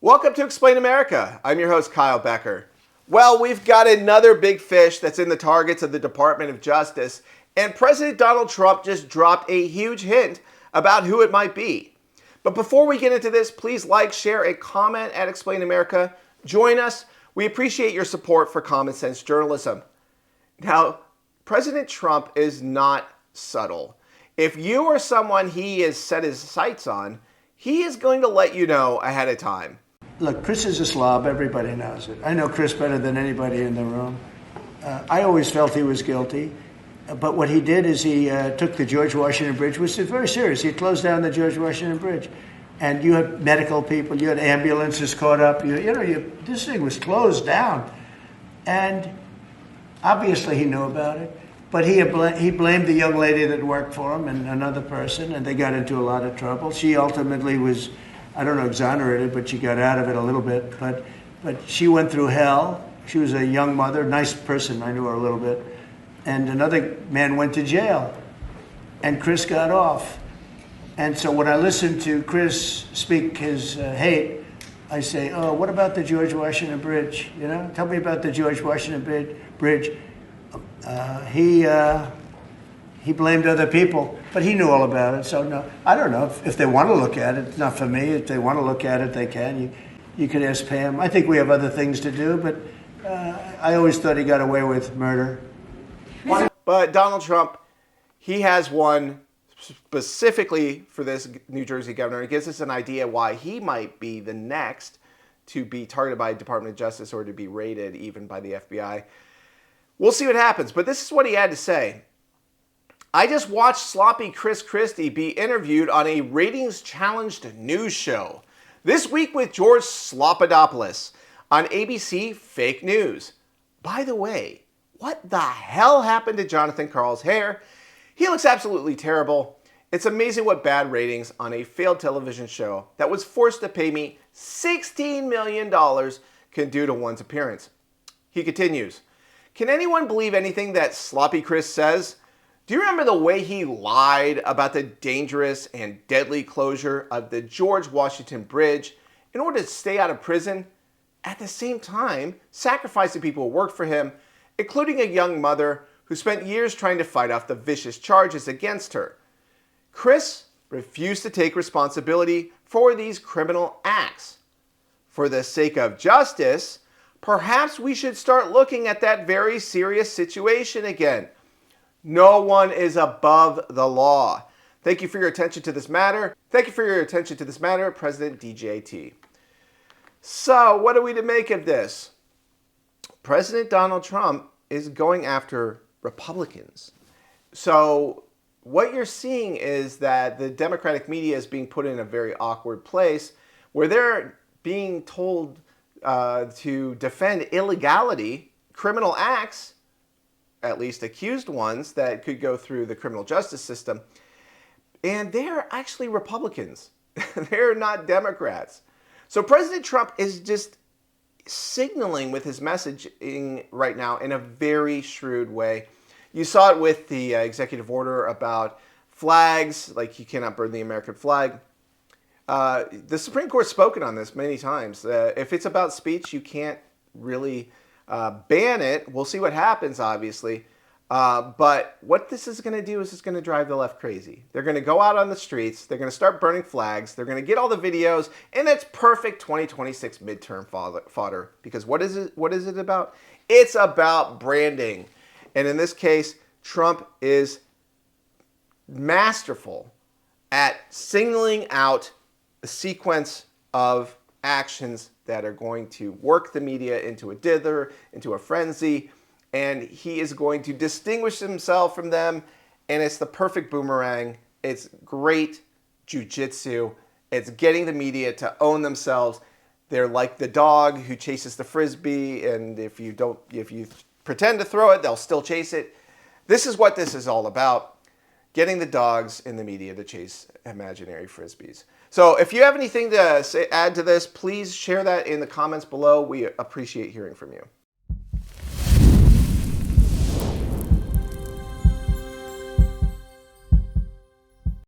Welcome to Explain America. I'm your host, Kyle Becker. Well, we've got another big fish that's in the targets of the Department of Justice, and President Donald Trump just dropped a huge hint about who it might be. But before we get into this, please like, share, and comment at Explain America. Join us. We appreciate your support for common sense journalism. Now, President Trump is not subtle. If you are someone he has set his sights on, he is going to let you know ahead of time. Look, Chris is a slob. Everybody knows it. I know Chris better than anybody in the room. I always felt he was guilty. But what he did is he took the George Washington Bridge, which is very serious. He closed down the George Washington Bridge. And you had medical people, you had ambulances caught up. This thing was closed down. And obviously he knew about it. But he blamed the young lady that worked for him and another person, and they got into a lot of trouble. She ultimately was, I don't know, exonerated, but she got out of it a little bit. But she went through hell. She was a young mother, nice person. I knew her a little bit. And another man went to jail, and Chris got off. And so when I listen to Chris speak his hate, I say, oh, what about the George Washington Bridge? Tell me about the George Washington Bridge. He blamed other people, but he knew all about it. So no, I don't know if they want to look at it. It's not for me. If they want to look at it, they can. You could ask Pam. I think we have other things to do, but I always thought he got away with murder. But Donald Trump, he has one specifically for this New Jersey governor. It gives us an idea why he might be the next to be targeted by the Department of Justice or to be raided even by the FBI. We'll see what happens, but this is what he had to say. I just watched sloppy Chris Christie be interviewed on a ratings-challenged news show. This week with George Slopadopoulos on ABC Fake News. By the way, what the hell happened to Jonathan Karl's hair? He looks absolutely terrible. It's amazing what bad ratings on a failed television show that was forced to pay me $16 million can do to one's appearance. He continues, can anyone believe anything that Sloppy Chris says? Do you remember the way he lied about the dangerous and deadly closure of the George Washington Bridge in order to stay out of prison? At the same time, sacrificing people who worked for him, including a young mother who spent years trying to fight off the vicious charges against her. Chris refused to take responsibility for these criminal acts. For the sake of justice, perhaps we should start looking at that very serious situation again. No one is above the law. Thank you for your attention to this matter. President DJT. So, what are we to make of this? President Donald Trump is going after Republicans. So what you're seeing is that the Democratic media is being put in a very awkward place where they're being told to defend illegality, criminal acts, at least accused ones that could go through the criminal justice system. And they're actually Republicans. They're not Democrats. So President Trump is just signaling with his messaging right now in a very shrewd way. You saw it with the executive order about flags, like you cannot burn the American flag. The Supreme Court's spoken on this many times. If it's about speech, you can't really ban it. We'll see what happens, obviously. But what this is going to do is it's going to drive the left crazy. They're going to go out on the streets. They're going to start burning flags. They're going to get all the videos. And it's perfect 2026 midterm fodder. Because what is it about? It's about branding. And in this case, Trump is masterful at singling out a sequence of actions that are going to work the media into a dither, into a frenzy. And he is going to distinguish himself from them. And it's the perfect boomerang. It's great jujitsu. It's getting the media to own themselves. They're like the dog who chases the frisbee. And if you pretend to throw it, they'll still chase it. This is what this is all about. Getting the dogs in the media to chase imaginary frisbees. So if you have anything to add to this, please share that in the comments below. We appreciate hearing from you.